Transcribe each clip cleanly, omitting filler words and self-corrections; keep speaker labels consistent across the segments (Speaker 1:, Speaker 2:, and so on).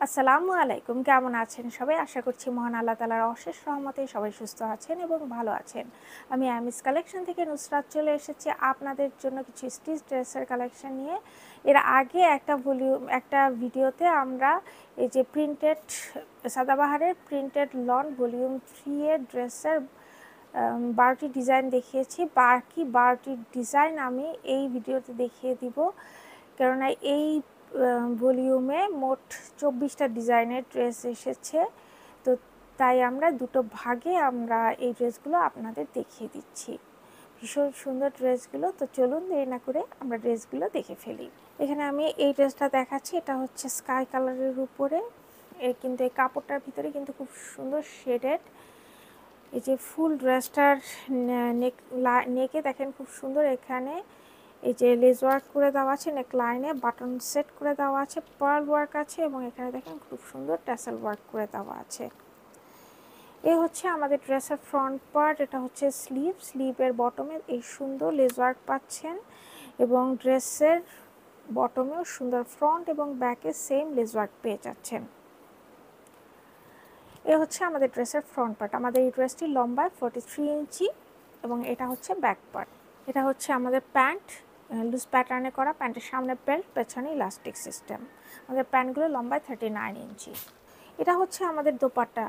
Speaker 1: আসসালামু আলাইকুম, কেমন আছেন সবাই? আশা করছি মহান আল্লাহ তাআলার অশেষ রহমতে সবাই সুস্থ আছেন এবং ভালো আছেন। আমি আমিস কালেকশন থেকে নুসরাত চলে এসেছি আপনাদের জন্য কিছু স্টিচ ড্রেসের কালেকশন নিয়ে। এর আগে একটা ভিডিওতে আমরা এই যে প্রিন্টেড সাদাবাহারের প্রিন্টেড লন ভলিউম 3 এর ড্রেসের 12টি ডিজাইন দেখিয়েছি। বাকি 12টি ডিজাইন আমি এই ভিডিওতে দেখিয়ে দিব, কেননা এই ভলিউমে মোট 24টা ডিজাইনের ড্রেস এসেছে। তো তাই আমরা দুটো ভাগে আমরা এই ড্রেসগুলো আপনাদের দেখিয়ে দিচ্ছি। ভীষণ সুন্দর ড্রেসগুলো। তো চলুন দেরি না করে আমরা ড্রেসগুলো দেখে ফেলি। এখানে আমি এই ড্রেসটা দেখাচ্ছি, এটা হচ্ছে স্কাই কালারের উপরে। কিন্তু এই কাপড়টার ভিতরে কিন্তু খুব সুন্দর শেডেড। এই যে ফুল ড্রেসটার নেকে দেখেন খুব সুন্দর, এখানে এই যে লেস ওয়ার্ক করে দেওয়া আছে, নেক লাইনে বাটন সেট করে দেওয়া আছে, পার্ল ওয়ার্ক আছে এবং এখানে দেখেন খুব সুন্দর ট্যাসেল ওয়ার্ক করে দেওয়া আছে। এই হচ্ছে আমাদের ড্রেসের ফ্রন্ট পার্ট। এটা হচ্ছে স্লিভের বটমে এই সুন্দর লেস ওয়ার্ক পাচ্ছেন এবং ড্রেসের বটমেও সুন্দর ফ্রন্ট এবং ব্যাকে সেম লেস ওয়ার্ক পেয়ে যাচ্ছেন। এ হচ্ছে আমাদের ড্রেসের ফ্রন্ট পার্ট। আমাদের এই ড্রেসটি লম্বায় 43 ইঞ্চি এবং এটা হচ্ছে ব্যাক পার্ট। এটা হচ্ছে আমাদের প্যান্ট, লুজ প্যাটার্নে করা। প্যান্টের সামনে বেল্ট, পেছনে ইলাস্টিক সিস্টেম। আমাদের প্যান্টগুলো লম্বায় 39 ইঞ্চি। এটা হচ্ছে আমাদের দোপাট্টা।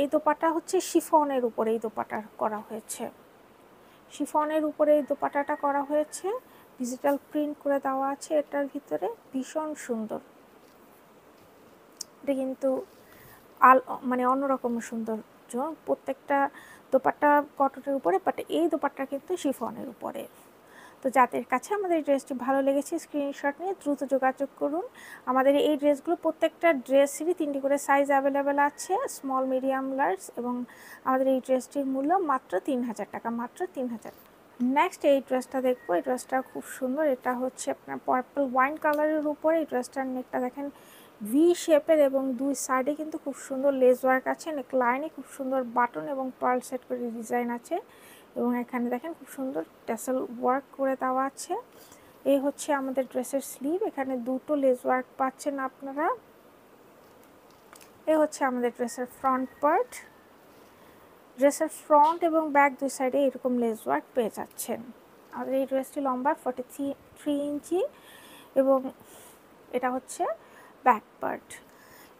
Speaker 1: এই দোপাট্টা হচ্ছে শিফনের উপরে এই দোপাট্টা করা হয়েছে। শিফনের উপরে এই দোপাট্টাটা করা হয়েছে, ডিজিটাল প্রিন্ট করে দেওয়া আছে এটার ভিতরে। ভীষণ সুন্দর। এটা কিন্তু মানে অন্যরকম সৌন্দর্য। প্রত্যেকটা দোপাট্টা কটনের উপরে, বাট এই দোপাট্টা কিন্তু শিফনের উপরে। তো যাদের কাছে আমাদের এই ড্রেসটি ভালো লেগেছে স্ক্রিনশট নিয়ে দ্রুত যোগাযোগ করুন। আমাদের এই ড্রেসগুলো প্রত্যেকটা ড্রেসেরই 3টি করে সাইজ অ্যাভেলেবেল আছে, স্মল, মিডিয়াম, লার্জ। এবং আমাদের এই ড্রেসটির মূল্য মাত্র 3000 টাকা, মাত্র 3000। নেক্সট এই ড্রেসটা দেখবো। এই ড্রেসটা খুব সুন্দর। এটা হচ্ছে আপনার পার্পল ওয়াইন কালারের উপরে। এই ড্রেসটার নেকটা দেখেন ভি শেপের এবং দুই সাইডে কিন্তু খুব সুন্দর লেস ওয়ার্ক আছে। নেক লাইনে খুব সুন্দর বাটন এবং পার্ল সেট করে ডিজাইন আছে এবং এখানে দেখেন খুব সুন্দর ট্যাসেল ওয়ার্ক করে দেওয়া আছে। এই হচ্ছে আমাদের ড্রেসের স্লিভ। এখানে দুটো লেস ওয়ার্ক পাচ্ছেন আপনারা। এই হচ্ছে আমাদের ড্রেসের ফ্রন্ট পার্ট। ড্রেসের ফ্রন্ট এবং ব্যাক দুই সাইডে এরকম লেস ওয়ার্ক পেয়ে যাচ্ছেন। আমাদের এই ড্রেসটি লম্বা 43 ইঞ্চি এবং এটা হচ্ছে ব্যাক পার্ট।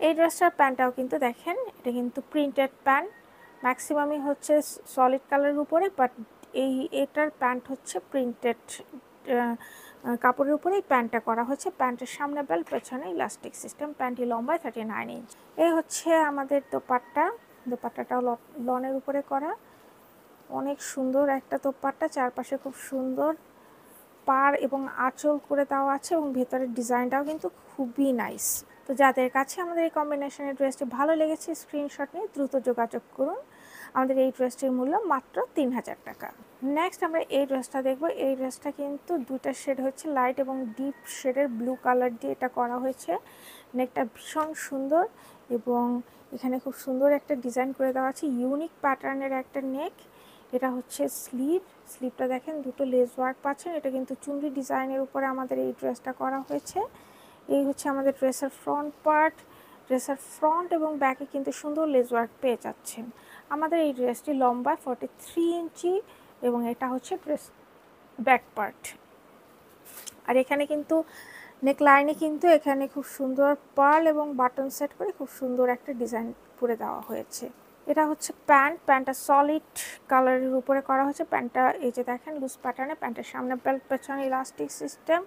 Speaker 1: এই ড্রেসটার প্যান্টটাও কিন্তু দেখেন, এটা কিন্তু প্রিন্টেড প্যান্ট। ম্যাক্সিমামই হচ্ছে সলিড কালারের উপরে, বাট এটার প্যান্ট হচ্ছে প্রিন্টেড কাপড়ের উপরে এই প্যান্টটা করা হয়েছে। প্যান্টের সামনে বেল্ট, পেছনে ইলাস্টিক সিস্টেম। প্যান্টটি লম্বায় 39 ইঞ্চ। এই হচ্ছে আমাদের দোপাট্টাটাও লনের উপরে করা। অনেক সুন্দর একটা দোপাট্টা, চারপাশে খুব সুন্দর পাড় এবং আঁচল করে দেওয়া আছে এবং ভেতরের ডিজাইনটাও কিন্তু খুবই নাইস। তো যাদের কাছে আমাদের এই কম্বিনেশনের ড্রেসটি ভালো লেগেছে স্ক্রিনশট নিয়ে দ্রুত যোগাযোগ করুন। আমাদের এই ড্রেসটির মূল্য মাত্র 3000 টাকা। নেক্সট আমরা এই ড্রেসটা দেখব। এই ড্রেসটা কিন্তু দুটা শেড হচ্ছে, লাইট এবং ডিপ শেডের ব্লু কালার দিয়ে এটা করা হয়েছে। নেকটা ভীষণ সুন্দর এবং এখানে খুব সুন্দর একটা ডিজাইন করে দেওয়া আছে, ইউনিক প্যাটার্নের একটা নেক। এটা হচ্ছে স্লিভটা দেখেন দুটো লেস ওয়ার্ক পাচ্ছেন। এটা কিন্তু চুনরি ডিজাইনের উপরে আমাদের এই ড্রেসটা করা হয়েছে। এই হচ্ছে আমাদের ড্রেসের ফ্রন্ট পার্ট। ড্রেসের ফ্রন্ট এবং ব্যাকে কিন্তু সুন্দর লেস ওয়ার্ক পেয়ে যাচ্ছেন। আমাদের এই ড্রেসটি লম্বায় 43 ইঞ্চি এবং এটা হচ্ছে ড্রেস ব্যাক পার্ট। আর এখানে কিন্তু নেক লাইনে কিন্তু এখানে খুব সুন্দর পার্ল এবং বাটন সেট করে খুব সুন্দর একটা ডিজাইন করে দেওয়া হয়েছে। এটা হচ্ছে প্যান্টটা সলিড কালারের উপরে করা হয়েছে। প্যান্টটা এই যে দেখেন লুজ প্যাটার্নে, প্যান্টের সামনে বেল্ট, পেছনে ইলাস্টিক সিস্টেম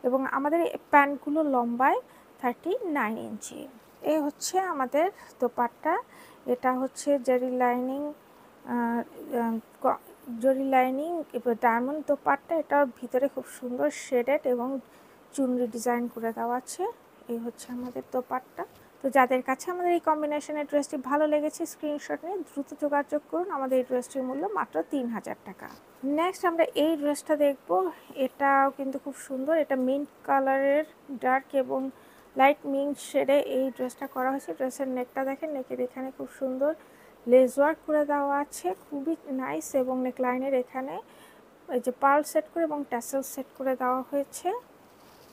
Speaker 1: এবং আমাদের প্যান্টগুলো লম্বায় 39 ইঞ্চি। এই হচ্ছে আমাদের দোপাট্টা। এটা হচ্ছে জরি লাইনিং ডায়মন্ড দোপাট্টা। এটার ভিতরে খুব সুন্দর শেডেড এবং চুনরি ডিজাইন করে দেওয়া আছে। এই হচ্ছে আমাদের দোপাট্টা। তো যাদের কাছে আমাদের এই কম্বিনেশনের ড্রেসটি ভালো লেগেছে স্ক্রিনশট নিয়ে দ্রুত যোগাযোগ করুন। আমাদের এই ড্রেসটির মূল্য মাত্র 3000 টাকা। নেক্সট আমরা এই ড্রেসটা দেখব। এটাও কিন্তু খুব সুন্দর। এটা মিন্ট কালারের ডার্ক এবং লাইট মিন্ট শেডে এই ড্রেসটা করা হয়েছে। ড্রেসের নেকটা দেখেন, নেকের এখানে খুব সুন্দর লেস ওয়ার্ক করে দেওয়া আছে, খুবই নাইস। এবং নেকলাইনের এখানে এই যে পার্ল সেট করে এবং ট্যাসেল সেট করে দেওয়া হয়েছে।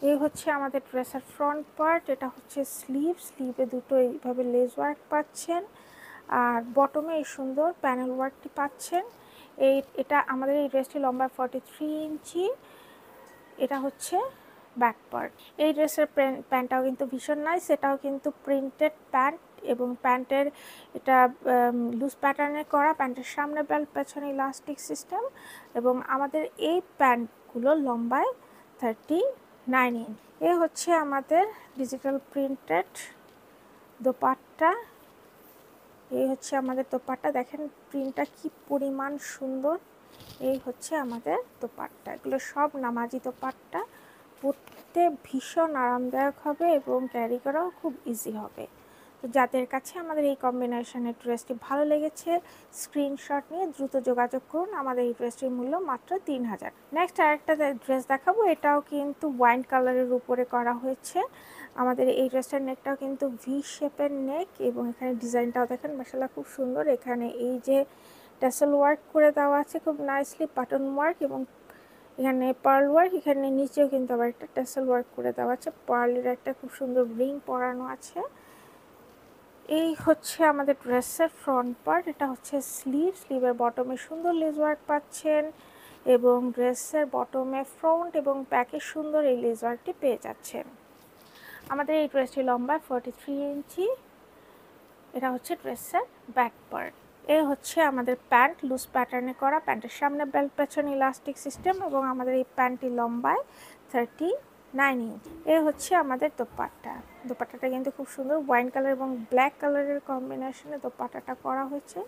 Speaker 1: এই হচ্ছে আমাদের ড্রেসের ফ্রন্ট পার্ট, এটা হচ্ছে স্লিভ, স্লিভে দুটো এইভাবে লেস ওয়ার্ক পাচ্ছেন, আর বটমে এই সুন্দর প্যানেল ওয়ার্কটি পাচ্ছেন। এটা আমাদের এই ড্রেসটি লম্বা 43 ইঞ্চি। এটা হচ্ছে ব্যাক পার্ট। এই ড্রেসের প্যান্টটাও কিন্তু ভীষণ নাইস, এটাও কিন্তু প্রিন্টেড প্যান্ট এবং প্যান্টের এটা লুজ প্যাটার্নে করা, প্যান্টের সামনে বেল্ট, পেছনে ইলাস্টিক সিস্টেম, এবং আমাদের এই প্যান্টগুলো লম্বায় 39 ইঞ্চ। এ হচ্ছে আমাদের ডিজিটাল প্রিন্টেড দোপাট্টা। এই হচ্ছে আমাদের দোপাট্টা, দেখেন প্রিন্টটা কি পরিমাণ সুন্দর। এই হচ্ছে আমাদের দোপাট্টা, এগুলো সব নামাজি দোপাট্টা, পরতে ভীষণ আরামদায়ক হবে এবং ক্যারি করাও খুব ইজি হবে। তো যাদের কাছে আমাদের এই কম্বিনেশনের ড্রেসটি ভালো লেগেছে, স্ক্রিনশট নিয়ে দ্রুত যোগাযোগ করুন। আমাদের এই ড্রেসটির মূল্য মাত্র 3000। নেক্সট আরেকটা ড্রেস দেখাবো, এটাও কিন্তু ওয়াইন কালারের উপরে করা হয়েছে। আমাদের এই ড্রেসটার নেকটাও কিন্তু ভি শেপের নেক, এবং এখানে ডিজাইনটাও দেখেন মাশাআল্লাহ খুব সুন্দর। এখানে এই যে টাসেল ওয়ার্ক করে দেওয়া আছে খুব নাইসলি, বাটন ওয়ার্ক, এবং এখানে পার্ল ওয়ার্ক, এখানে নিচেও কিন্তু আবার একটা টাসেল ওয়ার্ক করে দেওয়া আছে, পার্লের একটা খুব সুন্দর রিং পরানো আছে। এই হচ্ছে আমাদের ড্রেসের ফ্রন্ট পার্ট, এটা হচ্ছে স্লিভ, স্লিভের বটমে সুন্দর লেস ওয়ার্ক পাচ্ছেন, এবং ড্রেসের বটমে ফ্রন্ট এবং ব্যাকে সুন্দর এই লেস ওয়ার্কটি পেয়ে যাচ্ছেন। আমাদের এই ড্রেসটি লম্বা 43 ইঞ্চি। এটা হচ্ছে ড্রেসের ব্যাক পার্ট। এ হচ্ছে আমাদের প্যান্ট, লুজ প্যাটার্নে করা, প্যান্টের সামনে বেল্ট, পেছনে ইলাস্টিক সিস্টেম, এবং আমাদের এই প্যান্টটি লম্বায় 39 ইঞ্চ। এ হচ্ছে আমাদের দোপাট্টা। দোপাট্টাটা কিন্তু খুব সুন্দর, ওয়াইন কালার এবং ব্ল্যাক কালারের কম্বিনেশনে দোপাট্টাটা করা হয়েছে।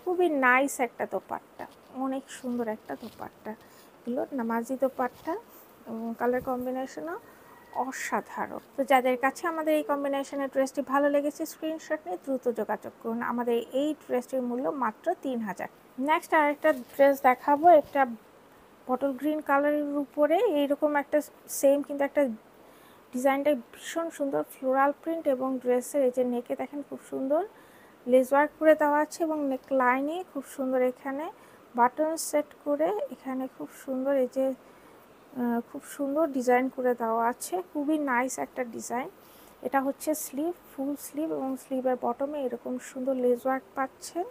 Speaker 1: খুবই নাইস একটা দোপাট্টা, অনেক সুন্দর একটা দোপাট্টা। এগুলো নামাজি দোপাট্টা এবং কালার কম্বিনেশনও অসাধারণ। তো যাদের কাছে আমাদের এই কম্বিনেশনের ড্রেসটি ভালো লেগেছে, স্ক্রিনশট নিয়ে দ্রুত যোগাযোগ করুন। আমাদের এই ড্রেসটির মূল্য মাত্র 3000। নেক্সট আরেকটা ড্রেস দেখাবো, এটা বটল গ্রিন কালারের উপরে এইরকম একটা সেম কিন্তু একটা ডিজাইনটা ভীষণ সুন্দর, ফ্লোরাল প্রিন্ট, এবং ড্রেসের এই যে নেকে দেখেন খুব সুন্দর লেস ওয়ার্ক করে দেওয়া আছে, এবং নেক লাইনে খুব সুন্দর এখানে বাটন সেট করে এখানে খুব সুন্দর এই যে খুব সুন্দর ডিজাইন করে দেওয়া আছে, খুবই নাইস একটা ডিজাইন। এটা হচ্ছে স্লিভ, ফুল স্লিভ, এবং স্লিভের বটমে এরকম সুন্দর লেস ওয়ার্ক পাচ্ছেন।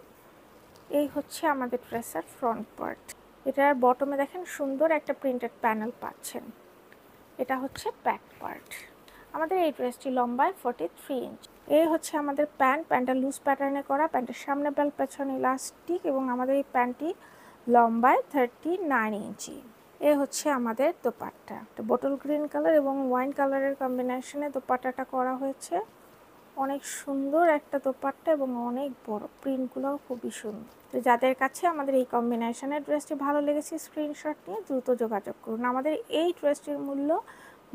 Speaker 1: এই হচ্ছে আমাদের ড্রেসের ফ্রন্ট পার্ট। এটার বটমে দেখেন সুন্দর একটা প্রিন্টেড প্যানেল পাচ্ছেন। এটা হচ্ছে ব্যাক পার্ট। আমাদের এই ড্রেসটি লম্বায় 43 ইঞ্চ। এই হচ্ছে আমাদের প্যান্টটা লুজ প্যাটার্নে করা, প্যান্টের সামনে বেল্ট, পেছনে ইলাস্টিক, এবং আমাদের এই প্যান্টটি লম্বায় 39 ইঞ্চি। এ হচ্ছে আমাদের দোপাট্টা, বোটল গ্রিন কালার এবং ওয়াইন কালারের কম্বিনেশনে দোপাট্টাটা করা হয়েছে। অনেক সুন্দর একটা দোপাট্টা এবং অনেক বড়, প্রিন্টগুলোও খুবই সুন্দর। তো যাদের কাছে আমাদের এই কম্বিনেশনের ড্রেসটি ভালো লেগেছে, স্ক্রিনশট নিয়ে দ্রুত যোগাযোগ করুন। আমাদের এই ড্রেসটির মূল্য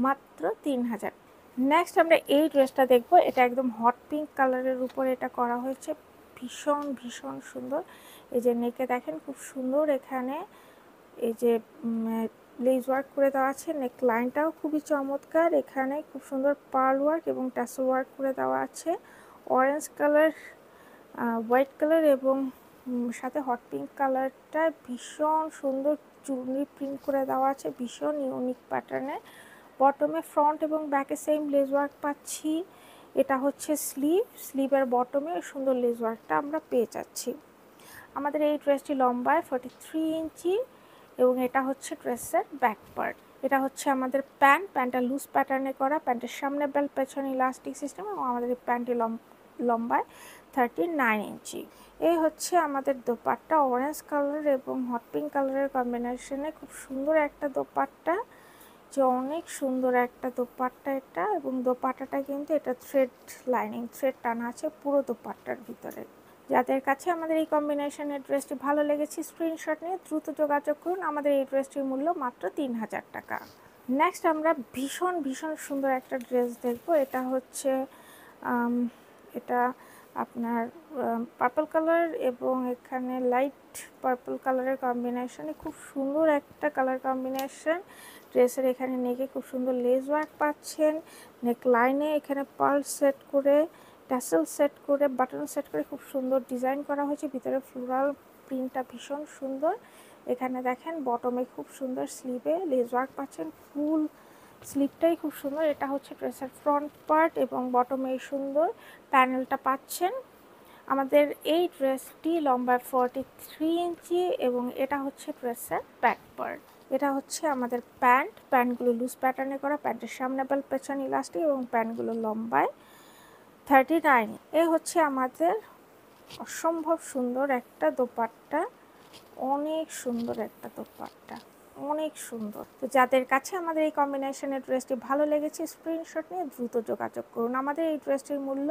Speaker 1: মাত্র 3000। নেক্সট আমরা এই ড্রেসটা দেখব, এটা একদম হট পিঙ্ক কালারের উপরে এটা করা হয়েছে, ভীষণ ভীষণ সুন্দর। এই যে নেকে দেখেন খুব সুন্দর এখানে এই যে লেস ওয়ার্ক করে দেওয়া আছে, নেক লাইনটাও খুবই চমৎকার, এখানে খুব সুন্দর পার্ল ওয়ার্ক এবং টাসেল ওয়ার্ক করে দেওয়া আছে। অরেঞ্জ কালার, হোয়াইট কালার এবং সাথে হট পিঙ্ক কালারটা ভীষণ সুন্দর চুনি প্রিন্ট করে দেওয়া আছে, ভীষণ ইউনিক প্যাটার্নে। বটমে ফ্রন্ট এবং ব্যাকে সেম লেস ওয়ার্ক পাচ্ছি। এটা হচ্ছে স্লিভ, স্লিভের বটমে সুন্দর লেস ওয়ার্কটা আমরা পেয়ে যাচ্ছি। আমাদের এই ড্রেসটি লম্বায় 43 ইঞ্চি, এবং এটা হচ্ছে ড্রেসের ব্যাক পার্ট। এটা হচ্ছে আমাদের প্যান্টটা লুজ প্যাটার্নে করা, প্যান্টের সামনে বেল্ট, পেছনে ইলাস্টিক সিস্টেম, এবং আমাদের এই প্যান্টটি লম্বায় 39 ইঞ্চি। এই হচ্ছে আমাদের দোপাট্টা, অরেঞ্জ কালার এবং হট পিঙ্ক কালারের কম্বিনেশনে খুব সুন্দর একটা দোপাট্টা, যে অনেক সুন্দর একটা দোপাট্টা এটা, এবং দোপাট্টাটা কিন্তু এটা থ্রেড লাইনিং, থ্রেড টানা আছে পুরো দোপাট্টার ভিতরে। যাদের কাছে আমাদের এই কম্বিনেশনের ড্রেসটি ভালো লেগেছে, স্ক্রিনশট নিয়ে দ্রুত যোগাযোগ করুন। আমাদের এই ড্রেসটির মূল্য মাত্র 3000 টাকা। নেক্সট আমরা ভীষণ ভীষণ সুন্দর একটা ড্রেস দেখব, এটা হচ্ছে এটা আপনার পার্পল কালার এবং এখানে লাইট পার্পল কালারের কম্বিনেশনে খুব সুন্দর একটা কালার কম্বিনেশন। ড্রেসের এখানে নেকে খুব সুন্দর লেস ওয়ার্ক পাচ্ছেন, নেক লাইনে এখানে পার্ল সেট করে, টাসেল সেট করে, বাটন সেট করে খুব সুন্দর ডিজাইন করা হয়েছে। ভিতরে ফ্লোরাল প্রিন্টটা ভীষণ সুন্দর। এখানে দেখেন বটমে খুব সুন্দর স্লিভে লেস ওয়ার্ক পাচ্ছেন, ফুল স্লিপটাই খুব সুন্দর। এটা হচ্ছে ড্রেসের ফ্রন্ট পার্ট এবং বটমে এই সুন্দর প্যানেলটা পাচ্ছেন। আমাদের এই ড্রেসটি লম্বা 43 ইঞ্চি এবং এটা হচ্ছে ড্রেসের ব্যাক পার্ট। এটা হচ্ছে আমাদের প্যান্টগুলো লুজ প্যাটার্নে করা, প্যান্টের সামনে বেল্ট পেছনে ইলাস্টিক এবং প্যান্টগুলো লম্বায় 39। এ হচ্ছে আমাদের অসম্ভব সুন্দর একটা দোপাট্টা, অনেক সুন্দর একটা দোপাট্টা, অনেক সুন্দর। তো যাদের কাছে আমাদের এই কম্বিনেশনের ড্রেসটি ভালো লেগেছে স্ক্রিনশট নিয়ে দ্রুত যোগাযোগ করুন। আমাদের এই ড্রেসটির মূল্য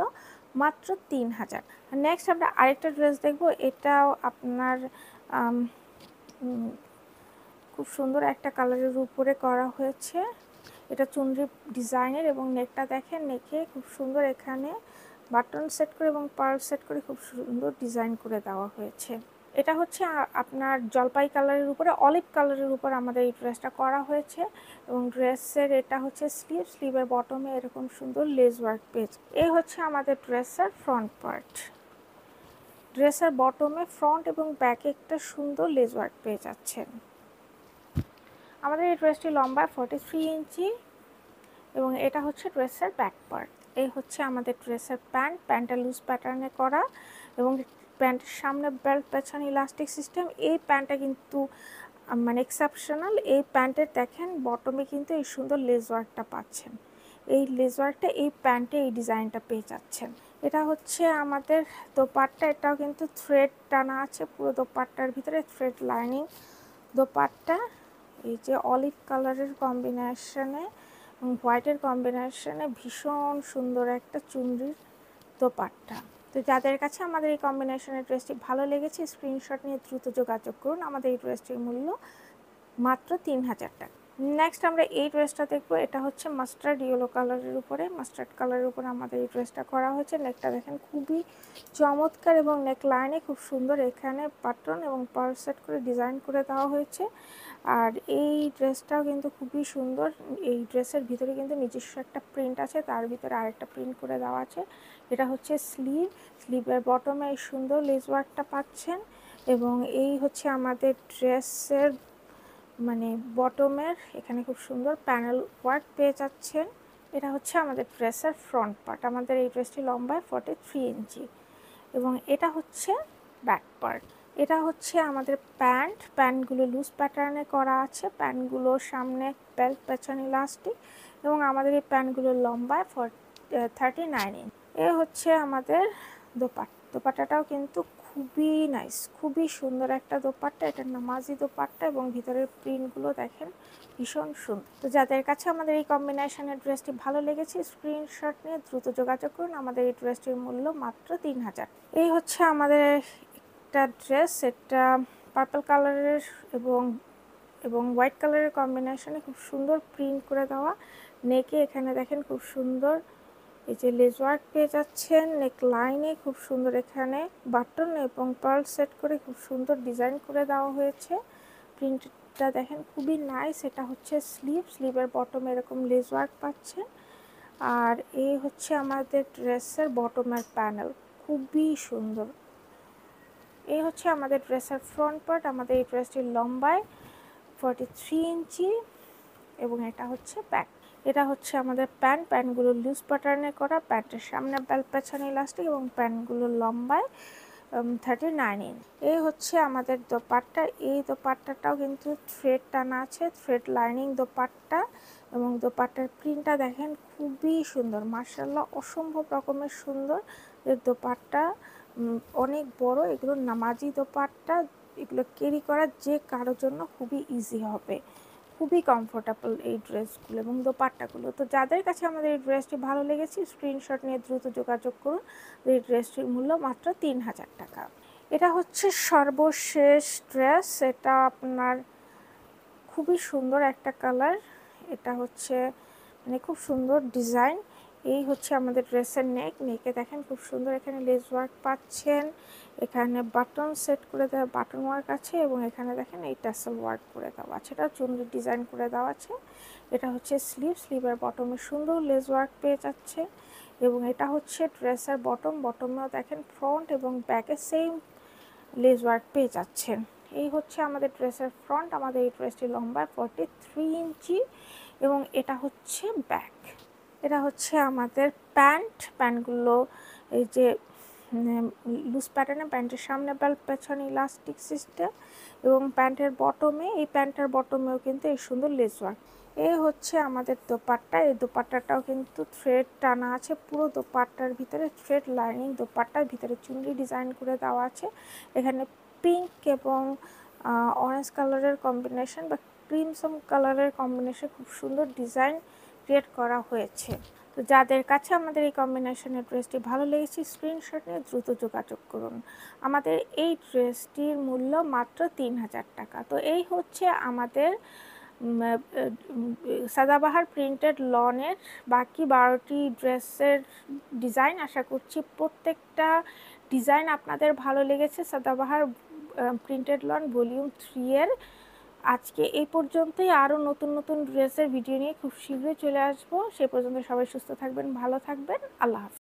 Speaker 1: মাত্র 3000। নেক্সট আমরা আরেকটা ড্রেস দেখব। এটাও আপনার খুব সুন্দর একটা কালারের উপরে করা হয়েছে। এটা চুনরি ডিজাইনের এবং নেকটা দেখেন, নেকে খুব সুন্দর এখানে বাটন সেট করে এবং পার্ল সেট করে খুব সুন্দর ডিজাইন করে দেওয়া হয়েছে। এটা হচ্ছে আপনার জলপাই কালারের উপরে অলিভ কালারের উপর আমাদের এই ড্রেসটা করা হয়েছে এবং ড্রেসের এটা হচ্ছে স্লিভের বটমে এরকম সুন্দর লেস ওয়ার্ক পেজ। এই হচ্ছে আমাদের ড্রেসের ফ্রন্ট পার্ট। ড্রেসের বটমে ফ্রন্ট এবং ব্যাকে একটা সুন্দর লেস ওয়ার্ক পেয়ে যাচ্ছেন। আমাদের এই ড্রেসটি লম্বা 43 ইঞ্চি এবং এটা হচ্ছে ড্রেসের ব্যাক পার্ট। এই হচ্ছে আমাদের ড্রেসের প্যান্টটা লুজ প্যাটার্নে করা এবং প্যান্টের সামনে বেল্ট পেছনে ইলাস্টিক সিস্টেম। এই প্যান্টটা কিন্তু মানে এক্সেপশনাল। এই প্যান্টের দেখেন বটমে কিন্তু এই সুন্দর লেস ওয়ার্কটা পাচ্ছেন। এই লেস ওয়ার্কটা এই প্যান্টে এই ডিজাইনটা পেয়ে যাচ্ছেন। এটা হচ্ছে আমাদের দোপাট্টা। এটাও কিন্তু থ্রেড টানা আছে পুরো দোপাট্টার ভিতরে, থ্রেড লাইনিং দোপাট্টা। এই যে অলিভ কালারের কম্বিনেশনে এবং হোয়াইটের কম্বিনেশনে ভীষণ সুন্দর একটা চুনরির দোপাট্টা। তো যাদের কাছে আমাদের এই কম্বিনেশনের ড্রেসটি ভালো লেগেছে স্ক্রিনশট নিয়ে দ্রুত যোগাযোগ করুন। আমাদের এই ড্রেসটির মূল্য মাত্র 3000 টাকা। নেক্সট আমরা এই ড্রেসটা দেখবো। এটা হচ্ছে মাস্টার্ড ইয়েলো কালারের উপরে, মাস্টার্ড কালারের উপরে আমাদের এই ড্রেসটা করা হয়েছে। নেকটা দেখেন খুবই চমৎকার এবং নেক লাইনে খুব সুন্দর এখানে বাটন এবং পার্ল সেট করে ডিজাইন করে দেওয়া হয়েছে। আর এই ড্রেসটাও কিন্তু খুবই সুন্দর। এই ড্রেসের ভিতরে কিন্তু নিজস্ব একটা প্রিন্ট আছে, তার ভিতরে আরেকটা প্রিন্ট করে দেওয়া আছে। এটা হচ্ছে স্লিভের বটমে এই সুন্দর লেস ওয়ার্কটা পাচ্ছেন এবং এই হচ্ছে আমাদের ড্রেসের মানে বটমের এখানে খুব সুন্দর প্যানেল ওয়ার্ক পেয়ে যাচ্ছেন। এটা হচ্ছে আমাদের ড্রেসের ফ্রন্ট পার্ট। আমাদের এই ড্রেসটি লম্বায় 43 ইঞ্চি এবং এটা হচ্ছে ব্যাক পার্ট। এটা হচ্ছে আমাদের প্যান্টগুলো লুজ প্যাটার্নে করা আছে, প্যান্টগুলোর সামনে বেল্ট পেছনে ইলাস্টিক এবং আমাদের এই প্যান্টগুলোর লম্বায় 39 ইঞ্চ। এ হচ্ছে আমাদের দোপাট্টাটাও কিন্তু খুবই নাইস, খুবই সুন্দর একটা দোপাট্টা। এটা নামাজি দোপাট্টা এবং ভিতরের প্রিন্টগুলো দেখেন ভীষণ সুন্দর। তো যাদের কাছে আমাদের এই কম্বিনেশনের ড্রেসটি ভালো লেগেছে স্ক্রিনশট নিয়ে দ্রুত যোগাযোগ করুন। আমাদের এই ড্রেসটির মূল্য মাত্র 3000। এই হচ্ছে আমাদের একটা ড্রেস। এটা পার্পল কালারের এবং হোয়াইট কালারের কম্বিনেশনে খুব সুন্দর প্রিন্ট করে দেওয়া। নেকে এখানে দেখেন খুব সুন্দর এই যে লেস ওয়ার্ক পেয়ে যাচ্ছেন। নেক লাইনে খুব সুন্দর এখানে বাটন এবং পার্ল সেট করে খুব সুন্দর ডিজাইন করে দেওয়া হয়েছে। প্রিন্টটা দেখেন খুবই নাইস। এটা হচ্ছে স্লিভের বটম এরকম লেস ওয়ার্ক পাচ্ছেন। আর এই হচ্ছে আমাদের ড্রেসের বটমের প্যানেল, খুবই সুন্দর। এই হচ্ছে আমাদের ড্রেসের ফ্রন্ট পার্ট। আমাদের এই ড্রেসটির লম্বায় 43 ইঞ্চি এবং এটা হচ্ছে ব্যাক। এটা হচ্ছে আমাদের প্যান্টগুলো লুজ প্যাটার্নে করা, প্যান্টের সামনে বেল্ট পেছনে ইলাস্টিক এবং প্যান্টগুলো লম্বায় 39 ইঞ্চ। এই হচ্ছে আমাদের দোপাট্টা। এই দোপাট্টাটাও কিন্তু থ্রেড টানা আছে, থ্রেড লাইনিং দোপাট্টা এবং দোপাট্টার প্রিন্টটা দেখেন খুবই সুন্দর, মাশাআল্লাহ অসম্ভব রকমের সুন্দর। এর দোপাট্টা অনেক বড়, এগুলো নামাজি দোপাট্টা, এগুলো ক্যারি করা যে কারোর জন্য খুবই ইজি হবে, খুবই কমফোর্টেবল এই ড্রেসগুলো এবং দোপাট্টাগুলো। তো যাদের কাছে আমাদের এই ড্রেসটি ভালো লেগেছে স্ক্রিনশট নিয়ে দ্রুত যোগাযোগ করুন। এই ড্রেসটির মূল্য মাত্র 3000 টাকা। এটা হচ্ছে সর্বশেষ ড্রেস। এটা আপনার খুবই সুন্দর একটা কালার। এটা হচ্ছে মানে খুব সুন্দর ডিজাইন। এই হচ্ছে আমাদের ড্রেসের নেকে দেখেন খুব সুন্দর এখানে লেস ওয়ার্ক পাচ্ছেন, এখানে বাটন সেট করে দেওয়া বাটন ওয়ার্ক আছে এবং এখানে দেখেন এই টাসেল ওয়ার্ক করে দেওয়া আছে, এটা চুনরি ডিজাইন করে দেওয়া আছে। এটা হচ্ছে স্লিভের বটমে সুন্দর লেস ওয়ার্ক পেয়ে যাচ্ছে এবং এটা হচ্ছে ড্রেসের বটমেও দেখেন ফ্রন্ট এবং ব্যাকে সেম লেস ওয়ার্ক পেয়ে যাচ্ছেন। এই হচ্ছে আমাদের ড্রেসের ফ্রন্ট। আমাদের এই ড্রেসটি লম্বায় 43 ইঞ্চি এবং এটা হচ্ছে ব্যাক। এটা হচ্ছে আমাদের প্যান্টগুলো এই যে লুজ প্যাটার্নে, প্যান্টের সামনে বেল্ট, পেছনে ইলাস্টিক সিস্টেম এবং প্যান্টের বটমে, এই প্যান্টের বটমেও কিন্তু এই সুন্দর লেস ওয়ার্ক। এই হচ্ছে আমাদের দোপাট্টা। এই দোপাট্টাটাও কিন্তু থ্রেড টানা আছে, পুরো দোপাট্টার ভিতরে থ্রেড লাইনিং, দোপাট্টার ভিতরে চুনরি ডিজাইন করে দেওয়া আছে। এখানে পিঙ্ক এবং অরেঞ্জ কালারের কম্বিনেশন বা ক্রিমসন কালারের কম্বিনেশন, খুব সুন্দর ডিজাইন ক্রিয়েট করা হয়েছে। তো যাদের কাছে আমাদের এই কম্বিনেশনের ড্রেসটি ভালো লেগেছে, স্ক্রিনশট নিয়ে দ্রুত যোগাযোগ করুন। আমাদের এই ড্রেসটির মূল্য মাত্র 3000 টাকা। তো এই হচ্ছে আমাদের সাদাবাহার প্রিন্টেড লনের বাকি 12টি ড্রেসের ডিজাইন। আশা করছি প্রত্যেকটা ডিজাইন আপনাদের ভালো লেগেছে। সাদাবাহার প্রিন্টেড লন ভলিউম 3 এর আজকে এই পর্যন্তই। আরও নতুন নতুন ড্রেসের ভিডিও নিয়ে খুব শীঘ্রই চলে আসবো। সে পর্যন্ত সবাই সুস্থ থাকবেন, ভালো থাকবেন। আল্লাহ হাফেজ।